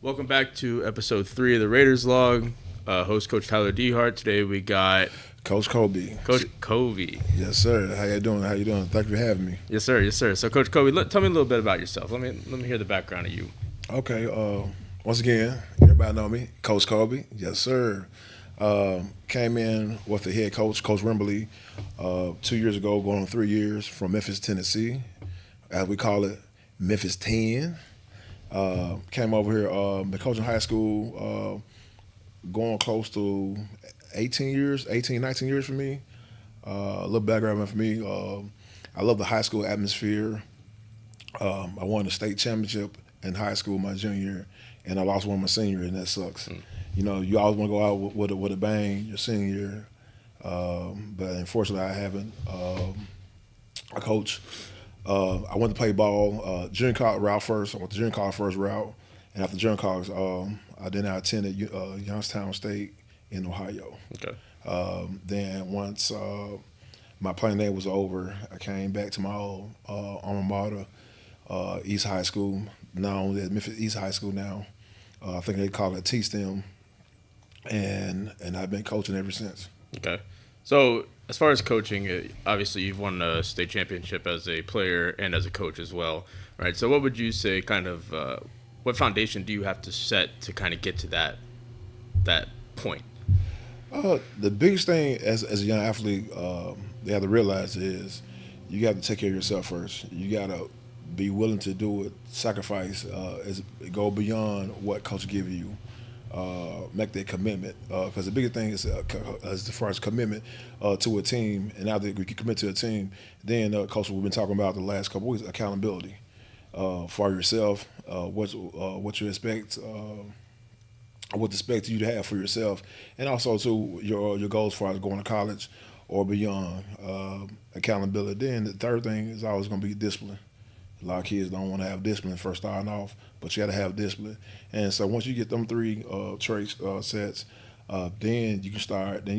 Welcome back to episode 3 of the Raiders Log. Host Coach Tyler DeHart. Today we got Coach Coby. Coach Coby. Yes, sir. How you doing? Thank you for having me. Yes, sir. Yes, sir. So, Coach Coby, tell me a little bit about yourself. Let me hear the background of you. Okay. Once again, everybody know me, Coach Coby. Yes, sir. Came in with the head coach, Coach Wimberly, 2 years ago, going on 3 years, from Memphis, Tennessee, as we call it, Memphis 10. Came over here, been coaching high school, going close to 19 years for me. A little background for me. I love the high school atmosphere. I won the state championship in high school my junior year, and I lost one my senior year, and that sucks. You know, you always want to go out with a bang your senior year, but unfortunately I haven't. I coach. I went to play ball, junior college route first. I went to junior college first route, and after junior college, I attended Youngstown State in Ohio. Okay. Then once my playing day was over, I came back to my old alma mater, East High School. Now at Memphis East High School now. I think they call it T-STEM, and I've been coaching ever since. Okay. So, as far as coaching, obviously you've won a state championship as a player and as a coach as well, right? So what would you say what foundation do you have to set to kind of get to that point? The biggest thing as a young athlete, they have to realize is you got to take care of yourself first. You got to be willing to do it, sacrifice, go beyond what coach give you. Make that commitment, because the biggest thing is as far as commitment to a team, and after we commit to a team, then coach, we've been talking about the last couple weeks, accountability for yourself, what you expect, what expect you to have for yourself, and also to your goals as far as going to college or beyond. Accountability. Then the third thing is always going to be discipline. A lot of kids don't want to have discipline first starting off, but you got to have discipline. And so once you get them three traits sets, then you'll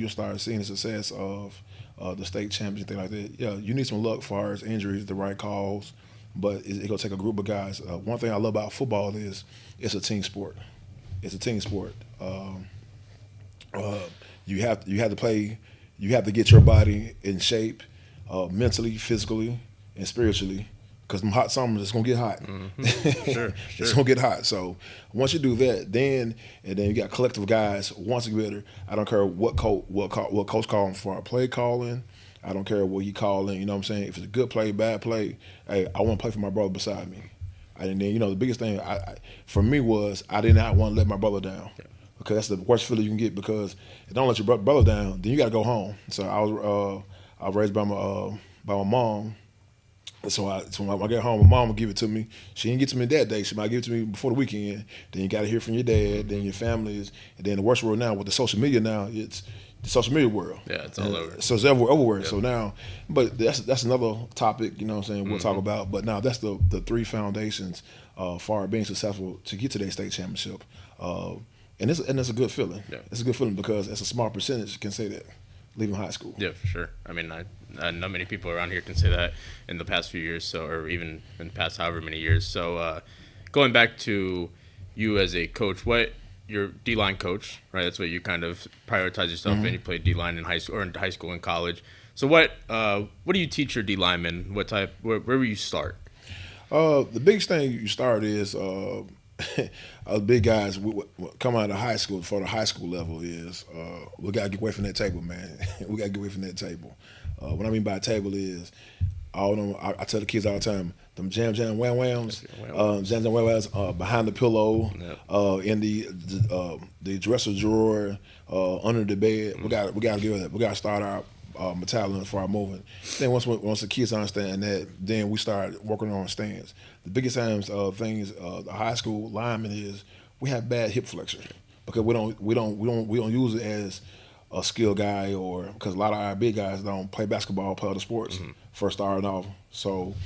start seeing the success of the state championship, thing like that. Yeah, you need some luck as far as injuries, the right calls, but it's going to take a group of guys. One thing I love about football is it's a team sport. It's a team sport. You have to play. You have to get your body in shape, mentally, physically, and spiritually. Because them hot summers, it's gonna get hot. Mm-hmm. Sure. It's gonna get hot. So once you do that, then you got collective guys once together. I don't care what coach calling for our play calling. I don't care what he calling. You know what I'm saying? If it's a good play, bad play, hey, I want to play for my brother beside me. And then the biggest thing for me was I did not want to let my brother down. Yeah. Because that's the worst feeling you can get. Because if you don't let your brother down, then you got to go home. So I was raised by my mom. So when I get home, my mom will give it to me. She didn't get to me that day. She might give it to me before the weekend. Then you got to hear from your dad, then your families, and then the worst world now with the social media now, it's the social media world. Yeah, it's all over. So it's everywhere. Yep. So now, but that's another topic, you know what I'm saying, we'll talk about. But now that's the three foundations for being successful to get to that state championship. And it's a good feeling. Yeah. It's a good feeling because it's a small percentage can say that leaving high school. Yeah, for sure. I mean, not many people around here can say that in the past few years, or even in the past however many years. So going back to you as a coach, you're D-line coach, right? That's what you kind of prioritize yourself in. You played D-line in high school and college. So what do you teach your D-linemen? Where will you start? The biggest thing you start is big guys come out of high school for the high school level is we got to get away from that table, man. We got to get away from that table. What I mean by table is all them. I tell the kids all the time, them jam wham whams, jam wham whams behind the pillow, in the dresser drawer, under the bed. We got to get with that. We got to start our battalion for our movement. Then once the kids understand that, then we start working on stands. The biggest things the high school lineman is we have bad hip flexors because we don't use it as a skill guy, or because a lot of our big guys don't play basketball, play other sports first starting off. So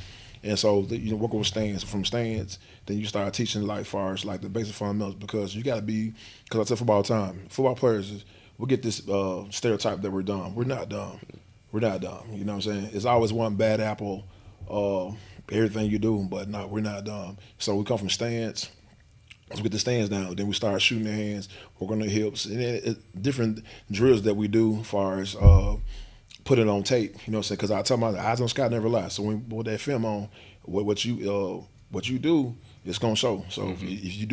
you work with stands. From stands, then you start teaching like far as like the basic fundamentals, because you got to be. Because I tell football all the time, football players we get this stereotype that we're dumb. We're not dumb. We're not dumb. You know what I'm saying? It's always one bad apple. Everything you do, but no, we're not dumb. So we come from stands. Let's get the stands down. Then we start shooting their hands, work on their hips, and then different drills that we do as far as put it on tape. You know what I'm saying? Because I tell my eyes on Scott never lie. So when we put that film on, what you do, it's gonna show. So if you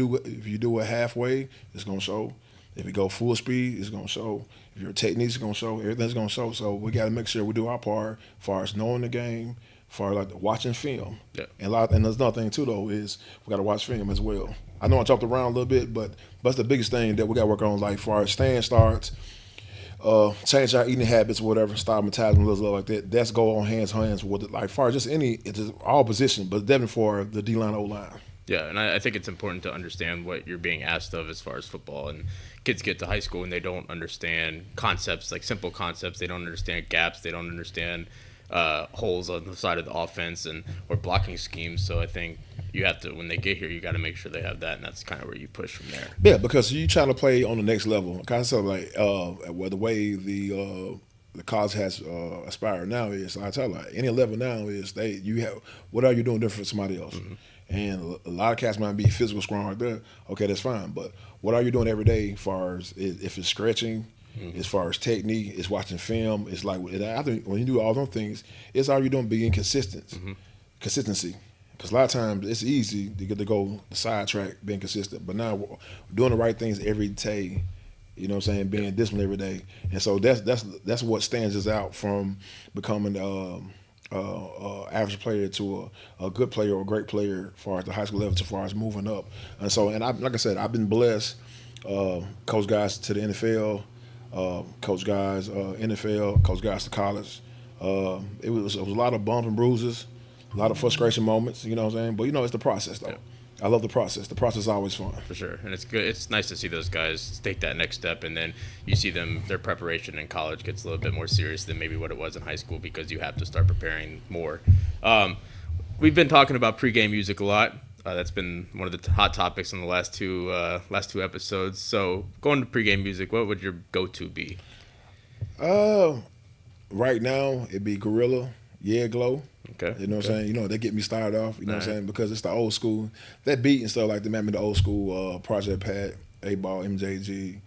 do it halfway, it's gonna show. If you go full speed, it's gonna show. If your technique's gonna show, everything's gonna show. So we got to make sure we do our part as far as knowing the game, as far as like watching film. Yeah. And there's another thing too though is we got to watch film as well. I know I jumped around a little bit, but that's the biggest thing that we got to work on. Like as far as stand starts, change our eating habits, whatever, style metabolism, little like that. That's go on hands with it. Like as far as it's all position, but definitely for the D line, O line. Yeah, and I think it's important to understand what you're being asked of as far as football. And kids get to high school and they don't understand concepts, like simple concepts. They don't understand gaps. They don't understand holes on the side of the offense or blocking schemes. So I think you have to, when they get here, you got to make sure they have that, and that's kind of where you push from there. Yeah, because you trying to play on the next level. Kind of sort of like the way the college has aspired now is, I tell you, any level now is what are you doing different from somebody else? Mm-hmm. And a lot of cats might be physical strong right there. Okay, that's fine. But what are you doing every day as far as if it's stretching, as far as technique, it's watching film, it's like, I think when you do all those things, it's all you're doing being consistency. Because a lot of times it's easy to get to go the sidetrack being consistent. But now we're doing the right things every day, you know what I'm saying, being disciplined every day. And so that's what stands us out from becoming average player to a good player or a great player as far as the high school level, as far as moving up. And so, like I said, I've been blessed, coach guys to the NFL, coach guys NFL, coach guys to college. It was a lot of bumps and bruises, a lot of frustration moments, you know what I'm saying? But, it's the process, though. Yeah. I love the process. The process is always fun. For sure. And it's good. It's nice to see those guys take that next step, and then you see their preparation in college gets a little bit more serious than maybe what it was in high school because you have to start preparing more. We've been talking about pregame music a lot. That's been one of the hot topics in the last two episodes. So going to pregame music, what would your go-to be? Right now, it'd be Gorilla, Yeah Glow. Okay. You know what I'm saying? They get me started off, you know what I'm saying? Because it's the old school. That beat and stuff like that, the old school Project Pat, A-Ball, MJG,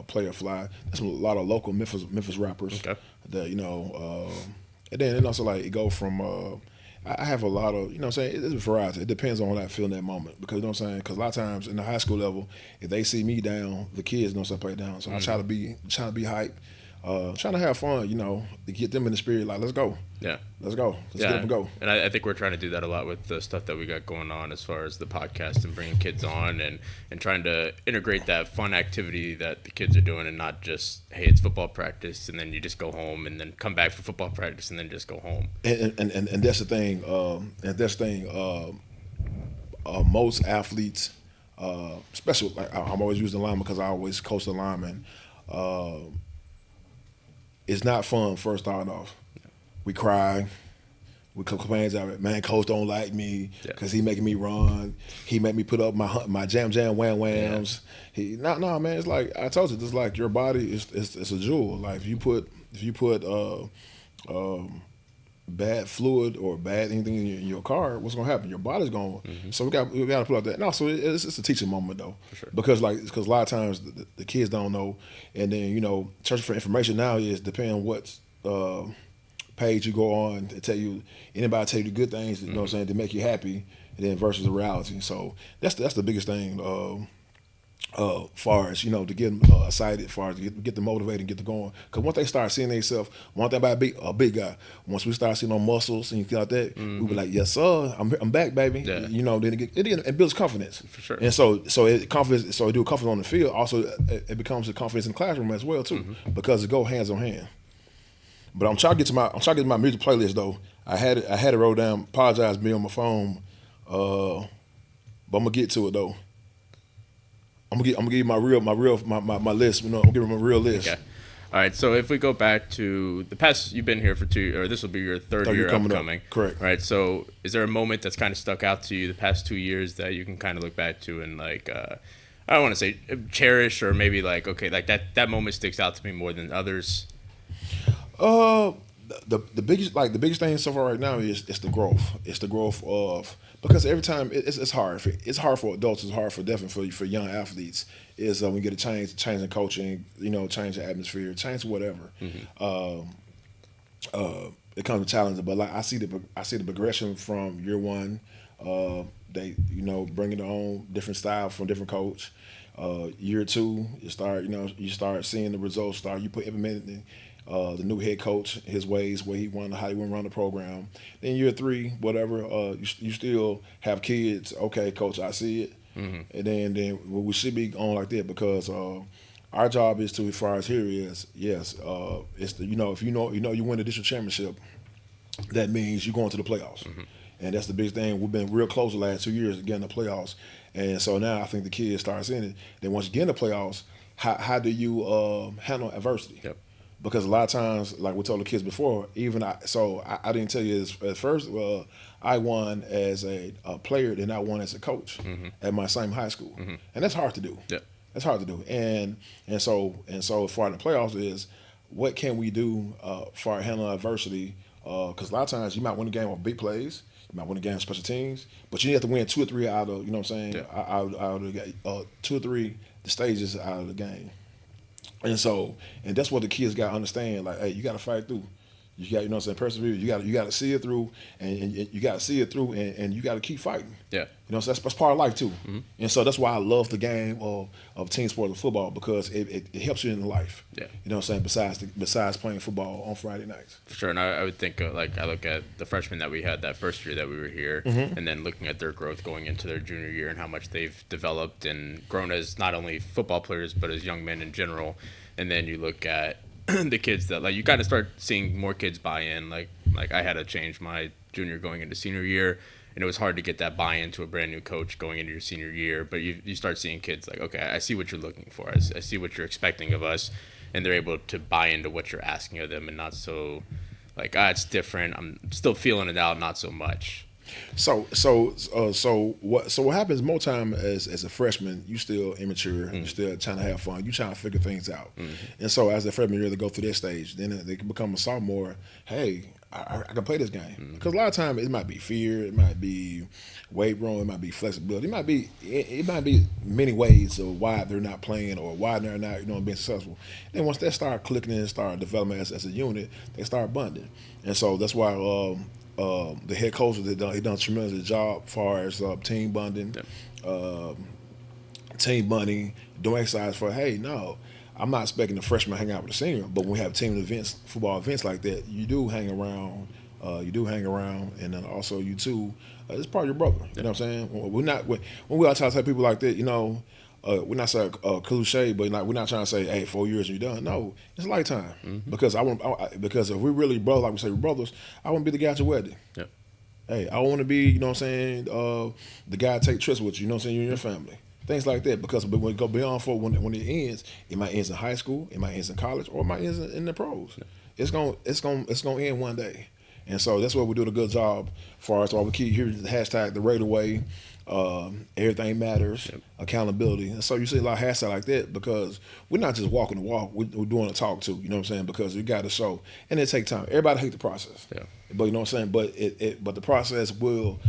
Player Fly. That's a lot of local Memphis rappers. Okay. That, and then also like it go from I have a lot of, it's a variety. It depends on what I feel in that moment. Because, because a lot of times in the high school level, if they see me down, the kids know something down. So I try to be hype. Trying to have fun, to get them in the spirit, like, let's go. Yeah. Let's go. Let's get up and go. And I think we're trying to do that a lot with the stuff that we got going on as far as the podcast and bringing kids on and trying to integrate that fun activity that the kids are doing and not just, hey, it's football practice and then you just go home and then come back for football practice and then just go home. And that's the thing. Most athletes, especially, like, I'm always using the lineman because I always coach the lineman. It's not fun first starting off. We cry. We complain of it. Man, coach don't like me because he making me run. He make me put up my jam wham whams. Yeah. No man. It's like I told you. It's like your body is a jewel. Like if you put bad fluid or bad anything in your car, what's gonna happen? Your body's gonna. Mm-hmm. So we got to put out that. No, so it's a teaching moment though. For sure. Because a lot of times the kids don't know, and then searching for information now is depending on what page you go on to tell you anybody tell you the good things, you know what I'm saying, to make you happy, and then versus the reality. So that's the biggest thing. Far as to get them excited, far as to get them motivated and get them going. Because once they start seeing themselves, one thing about a big guy, once we start seeing on muscles and things like that, we be like, yes sir, I'm back, baby. Yeah. Then it builds confidence. For sure. And so it confidence. So it do confidence on the field. Also, it becomes a confidence in the classroom as well too, because it go hands on hand. But I'm trying to get to my music playlist though. I had it wrote down. Apologize, me on my phone, but I'm gonna get to it though. I'm gonna give you my list. I'm gonna give you my real list. Okay. All right. So if we go back to the past, you've been here for this will be your third year upcoming. Correct. All right. So is there a moment that's kind of stuck out to you the past 2 years that you can kind of look back to and like, I don't want to say cherish or maybe like, okay, like that moment sticks out to me more than others? the biggest thing so far right now is the growth. It's the growth of, because every time it's hard. It's hard for adults. It's hard for definitely for young athletes. Is when we get a change in coaching, change the atmosphere, change whatever. It comes with challenges. But like I see the progression from year one. They bringing their own different style from different coach. Year two, you start seeing the results. You put implementing the new head coach, his ways, how he want to run the program. Then year three, whatever, you still have kids. Okay, coach, I see it. And then we should be on like that, because our job is to, as far as here is, yes, it's if you win the district championship, that means you're going to the playoffs. And that's the big thing. We've been real close the last 2 years to getting the playoffs. And so now I think the kids start seeing it. Then once you get in the playoffs, how do you handle adversity? Yep. Because a lot of times, like we told the kids before, I didn't tell you this at first. I won as a player, then I won as a coach at my same high school, and that's hard to do. Yep. That's hard to do. And so for the playoffs is, what can we do for handling adversity? Because a lot of times you might win a game off big plays. You might win a game of special teams, but you have to win 2 or 3 out of, out of the 2 or 3 the stages out of the game. And that's what the kids got to understand. Like, hey, you got to fight through. You got, persevere. You got to see it through, and you got to see it through, and you got to keep fighting. Yeah. So that's part of life too. And so that's why I love the game of team sport of football, because it helps you in life. Yeah. Besides playing football on Friday nights. For sure. And I would think, I look at the freshmen that we had that first year that we were here, and then looking at their growth going into their junior year and how much they've developed and grown as not only football players, but as young men in general. And then you look at the kids that, you kind of start seeing more kids buy in. Like I had to change my junior going into senior year, and it was hard to get that buy-in to a brand new coach going into your senior year. But you start seeing kids like, okay, I see what you're looking for. I see what you're expecting of us, and they're able to buy into what you're asking of them, and not so it's different. I'm still feeling it out, not so much. So what happens more time as a freshman, you still immature, you still trying to have fun, you trying to figure things out. And so as a freshman year, they go through that stage, then they can become a sophomore. Hey, I can play this game, because a lot of times it might be fear, it might be weight room, it might be flexibility, it might be many ways of why they're not playing or why they're not being successful. And once they start clicking and start developing as a unit, they start bonding. And so that's why the head coach he done a tremendous job as far as team bonding, team bonding, doing exercise for, hey, no, I'm not expecting the freshman to hang out with the senior, but when we have team events, football events like that, you do hang around, and then also you too, it's part of your brother. You know what I'm saying? When we all try to tell people like that, we're not saying cliche, but we're not trying to say, hey, 4 years and you're done. No, it's a lifetime. Because because if we're really brothers, like we say we're brothers, I want to be the guy at your wedding. Yep. Hey, I want to be, the guy take trips with you, you and your family. Things like that, because when we go beyond when it ends, it might end in high school, it might end in college, or it might end in the pros. Yeah. It's gonna end one day, and so that's what we do a good job. As far as why we keep hearing the hashtag the right away, everything matters, accountability, and so you see a lot of hashtags like that, because we're not just walking the walk, we're doing a talk too. You know what I'm saying? Because we got to show, and it takes time. Everybody hates the process. Yeah. But you know what I'm saying? But the process will,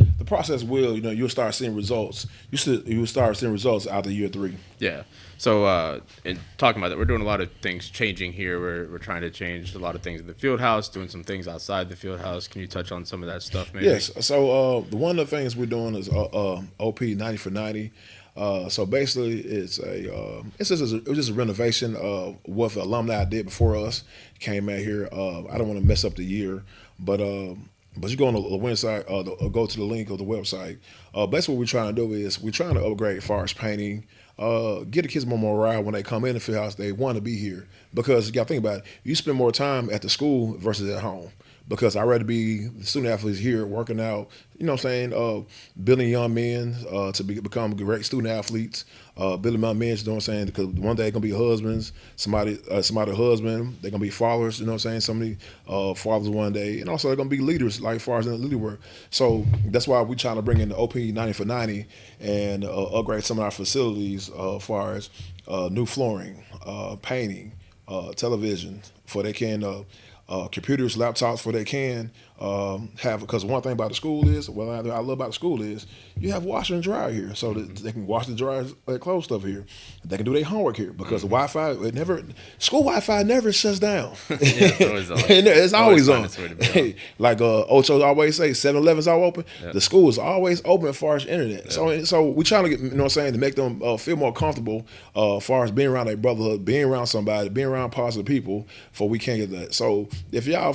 you'll start seeing results. You'll start seeing results after year 3. Yeah. So in talking about that, we're doing a lot of things changing here. We're trying to change a lot of things in the field house, doing some things outside the field house. Can you touch on some of that stuff, maybe? Yes. So one of the things we're doing is OP 90 for 90. So basically, it's just a renovation of what the alumni did before us came out here. I don't want to mess up the year, but you go on the website, go to the link of the website. Basically, what we're trying to do is we're trying to upgrade as far as painting, get the kids more morale when they come in the field house. They want to be here, because you got to think about it. You spend more time at the school versus at home. Because I'd rather be the student athletes here working out, building young men to become great student athletes, building young men, because one day they're going to be husbands, somebody husband, they're going to be fathers, somebody fathers one day, and also they're going to be leaders, like far as in the leader work. So that's why we're trying to bring in the OP 90 for 90 and upgrade some of our facilities as far as new flooring, painting, television, for they can computers, laptops, for they can have. Because one thing about the school is, I love about the school is, you have washer and dryer here, so that they can wash the dry their clothes stuff here. They can do their homework here because the Wi-Fi school Wi-Fi never shuts down. Yeah, it's always on. It's always on. Like Ocho always say, 7-Eleven's all open. Yeah. The school is always open as far as internet. Yeah. So we trying to get, what I'm saying, to make them feel more comfortable as far as being around their brotherhood, being around somebody, being around positive people. For we can't get that. So if y'all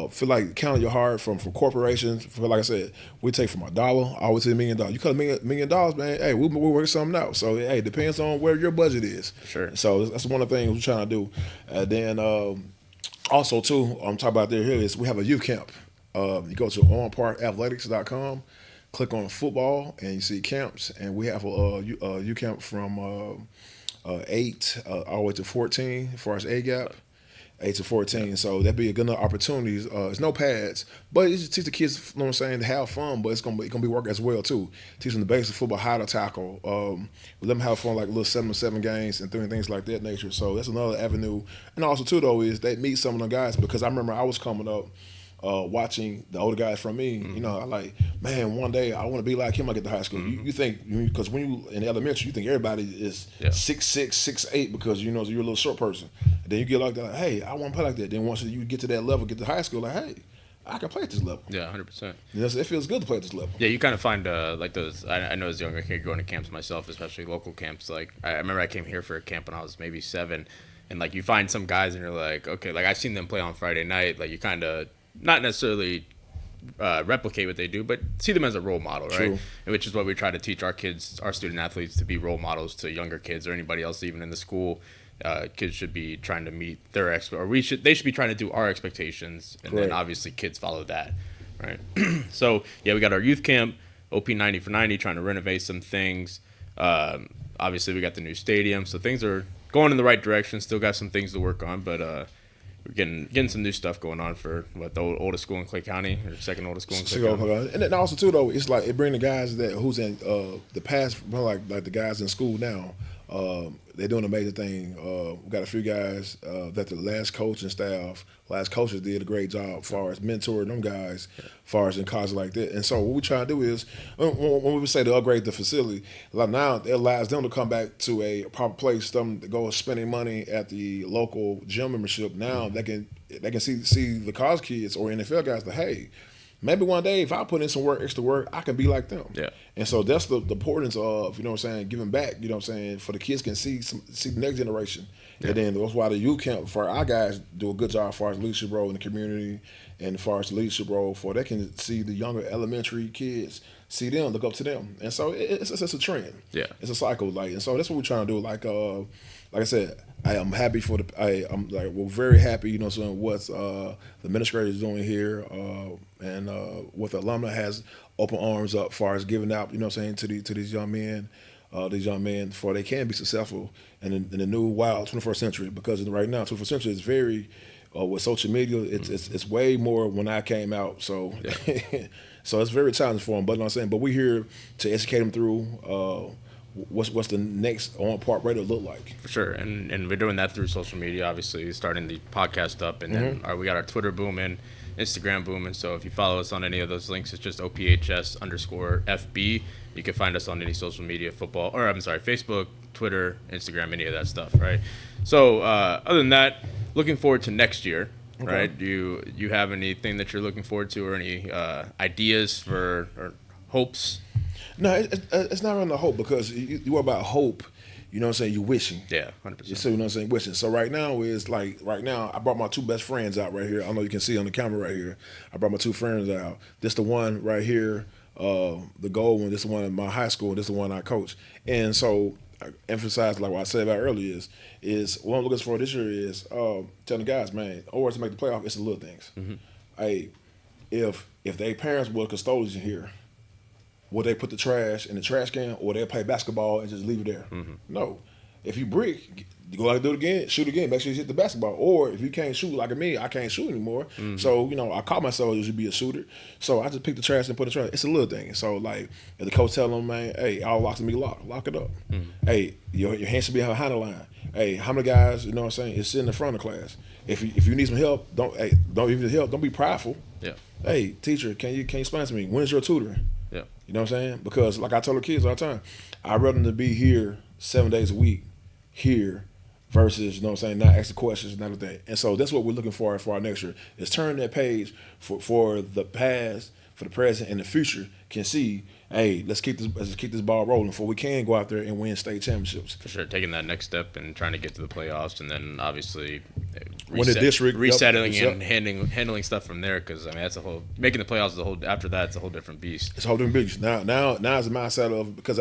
feel like counting your heart from corporations, like I said, we take from $1 always to $1 million. You cut $1 million, man. Hey, we'll work something out. So hey, it depends on where your budget is. Sure. So that's one of the things we're trying to do. Then also too, I'm talking about here is we have a youth camp. You go to onparkathletics.com, click on football, and you see camps. And we have a youth camp from 8 all the way to 14 as far as A gap. 8 to 14, so that'd be a good enough opportunity. It's no pads, but it's just teach the kids, you know what I'm saying, to have fun, but it's gonna be work as well too. Teach them the basics of football, how to tackle. Let them have fun, like little 7-7 games and things like that nature. So that's another avenue. And also too though is they meet some of the guys, because I remember I was coming up watching the older guys from me. You know, I like, man, one day I want to be like him. I get to high school. You think, because when you in elementary, you think everybody is 6'6", 6'8", because you know you're a little short person. And then you get like that, like, hey, I want to play like that. Then once you get to that level, get to high school, like, hey, I can play at this level. Yeah, 100%. It feels good to play at this level. Yeah, you kind of find like those. I know as a younger kid going to camps myself, especially local camps. Like I remember I came here for a camp when I was maybe 7, and like you find some guys and you're like, okay, like I've seen them play on Friday night. Like you kind of not necessarily replicate what they do, but see them as a role model, right? True. And which is what we try to teach our kids, our student athletes, to be role models to younger kids or anybody else even in the school. Kids should be trying to meet their they should be trying to do our expectations, and then obviously kids follow that, right? So yeah, we got our youth camp, OP 90 for 90, trying to renovate some things. Obviously we got the new stadium, so things are going in the right direction. Still got some things to work on, but we're getting some new stuff going on for the oldest school in Clay County, or second oldest school in Clay County. And then also too though, it's like it bring the guys who's in the past, like the guys in school now. They're doing an amazing thing. We got a few guys that the last coaches did a great job as far as mentoring them guys, as far as in college like that. And so what we try to do is, when we say to upgrade the facility, like now it allows them to come back to a proper place, them to go spending money at the local gym membership. Now they can see the college kids or NFL guys that, hey, maybe one day if I put in some extra work, I can be like them. Yeah. And so that's the importance of, you know what I'm saying, giving back, you know what I'm saying, for the kids can see the next generation. Yeah. And then that's why the youth camp for our guys do a good job as far as leadership role in the community, and as far as the leadership role for they can see the younger elementary kids, see them, look up to them. And so it's a trend. Yeah. It's a cycle. And so that's what we're trying to do. Like I said, I am happy we're very happy, you know, so what the administrator is doing here, and what the alumni has open arms up as far as giving out, you know what I'm saying, to these young men for they can be successful in the new wild 21st century, because right now 21st century is very with social media, it's way more when I came out, so so it's very challenging for them. But you know what I'm saying, but we're here to educate them through what's the next on part radio look like. For sure, and we're doing that through social media, obviously starting the podcast up, and then we got our Twitter booming, Instagram booming. So if you follow us on any of those links, it's just OPHS_FB. You can find us on any social media, Facebook, Twitter, Instagram, any of that stuff, right? So other than that, looking forward to next year, right? Do you have anything that you're looking forward to, or any ideas for or hopes? No, it's not really a hope, because you are about hope. You know what I'm saying? You're wishing. Yeah, 100%. So you know what I'm saying? Wishing. So right now, I brought my two best friends out right here. I know you can see on the camera right here. I brought my two friends out. This the one right here, the gold one. This the one in my high school. This the one I coach. And so I emphasize, like what I said about earlier, is what I'm looking for this year is telling the guys, man, always to make the playoff, it's the little things. Hey, if their parents were custodians here, would they put the trash in the trash can, or they play basketball and just leave it there? No. If you brick, you go out and do it again, shoot again, make sure you hit the basketball. Or if you can't shoot like me, I can't shoot anymore. Mm-hmm. So, I call myself as to be a shooter. So I just pick the trash and put the trash. It's a little thing. So, like, if the coach tell them, man, hey, all locks to be locked, lock it up. Mm-hmm. Hey, your hands should be behind the line. Hey, how many guys, you know what I'm saying, is sitting in front of class? If you need some help, don't even help. Don't be prideful. Yeah. Hey, teacher, can you explain to me, when is your tutoring? Yeah. You know what I'm saying? Because like I tell the kids all the time, I'd rather them to be here 7 days a week, here, versus, you know what I'm saying, not ask the questions and everything. And so that's what we're looking for our next year, is turn that page for the past, for the present, and the future can see, hey, let's keep this ball rolling before we can go out there and win state championships. For sure, taking that next step and trying to get to the playoffs, and then obviously Win the district, resettling and handling stuff from there. Because I mean, that's a whole making the playoffs is a whole. After that, it's a whole different beast. It's a whole different beast. Now it's the mindset of because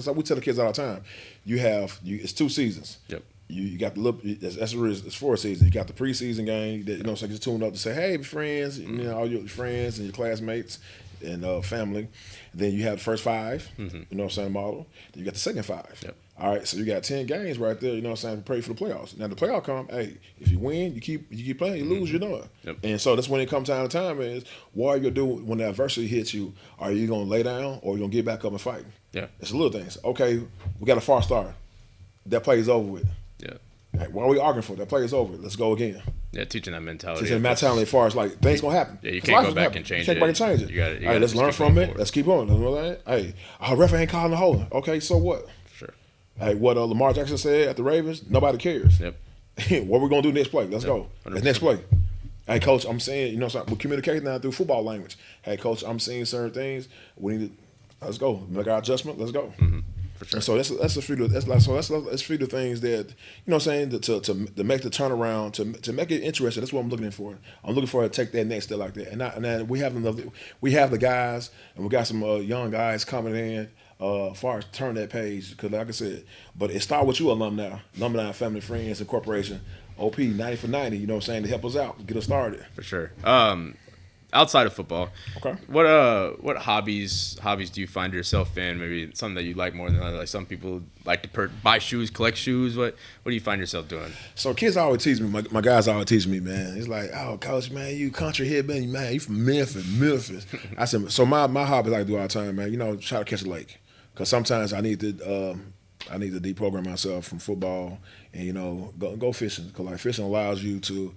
we tell the kids all the time, it's 2 seasons. Yep. You got the little, that's what it is. It's 4 seasons. You got the preseason game that so you tune up to say, hey, friends, all your friends and your classmates and family. Then you have the first 5, you know what I'm saying, model. Then you got the second 5. Yep. All right, so you got 10 games right there, you know what I'm saying, to pray for the playoffs. Now the playoff come, hey, if you win, you keep playing, you lose, you know it. Yep. And so that's when it comes time to time is what are you gonna do when the adversity hits you? Are you gonna lay down or are you gonna get back up and fight? Yeah. It's little things. Okay, we got a false start. That play is over with. Yeah. Hey, what are we arguing for? That play is over. Let's go again. Yeah, teaching that mentality. Teaching that mentality as far as like things gonna happen. Yeah, you can't go back and change it. You can't go back and change it. You gotta hey, let's just learn keep from going it. Let's keep on. You know what I'm saying? Hey, our ref ain't calling the holding. Okay, so what? Sure. Hey, what Lamar Jackson said at the Ravens, nobody cares. Yep. What we gonna do next play? Let's go. 100%. Let's next play. Hey, coach, I'm saying, you know, we're communicating now through football language. Hey, coach, I'm seeing certain things. We need to let's go. Make our adjustment. Let's go. Mm-hmm. For sure. And so that's a few of that's a few of the things that, you know what I'm saying, to make the turnaround, to make it interesting. That's what I'm looking for. I'm looking for her to take that next step like that. And we have the guys, and we got some young guys coming in as far as turn that page, because like I said, but it start with you alumni, family, friends, and corporation. OP 90 for 90, you know what I'm saying, to help us out, get us started. For sure. Outside of football, okay, what hobbies do you find yourself in? Maybe something that you like more than others. Like some people like to buy shoes, collect shoes. What do you find yourself doing? So kids always teach me. My guys always teach me, man. It's like, oh, coach, man, you country head, man, you from Memphis. I said, so my hobbies I do all the time, man. You know, try to catch a lake, because sometimes I need to deprogram myself from football and, you know, go fishing, because like fishing allows you to.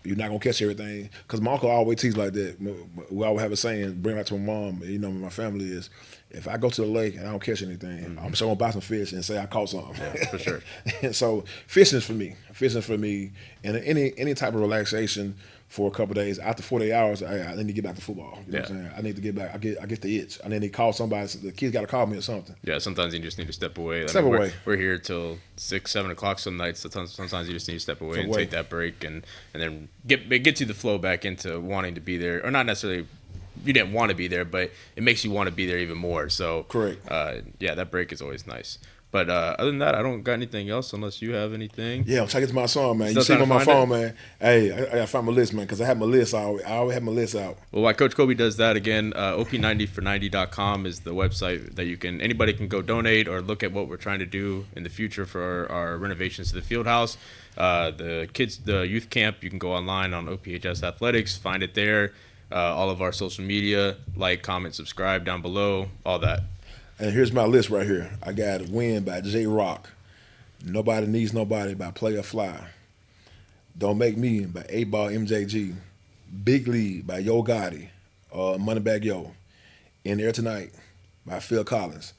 You're not gonna catch everything, because my uncle always teaches like that. We always have a saying, bring it back to my mom, you know, my family is, if I go to the lake and I don't catch anything, I'm sure gonna buy some fish and say I caught something. Yeah, for sure. And so fishing is for me, and any type of relaxation for a couple of days. After 48 hours, I need to get back to football. You know what I'm saying? I need to get back. I get the itch. I need to call somebody. The kids got to call me or something. Yeah, sometimes you just need to step away. We're here till 6, 7 o'clock some nights. So sometimes you just need to step away and take that break and then get you the flow back into wanting to be there, or not necessarily. You didn't want to be there, but it makes you want to be there even more. So correct. Yeah, that break is always nice. But other than that, I don't got anything else unless you have anything. Yeah, I'm trying to get to my song, man. Still you see me on my phone, man. Hey, I gotta find my list, man, because I have my list. I always have my list out. Well, while Coach Coby does that, again, op90for90.com is the website that anybody can go donate or look at what we're trying to do in the future for our renovations to the field house. The youth camp, you can go online on OPHS Athletics, find it there. All of our social media, like, comment, subscribe down below, all that. And here's my list right here. I got Win by J Rock, Nobody Needs Nobody by Player Fly, Don't Make Me by 8-Ball MJG, Big League by Yo Gotti, Moneybag Yo, In There Tonight by Phil Collins,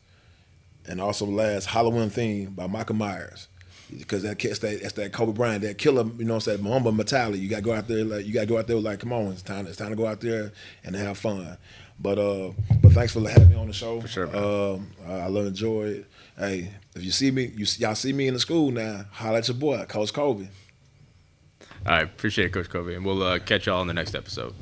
and also last Halloween Theme by Michael Myers. Because that's that Kobe Bryant, that killer, you know what I'm saying, Mamba mentality. You gotta go out there like, come on, it's time to go out there and have fun. But thanks for having me on the show. For sure, man. I enjoy it. Hey, if you see me, y'all see me in the school now, holla at your boy, Coach Coby. All right, appreciate it, Coach Coby, and we'll catch y'all in the next episode.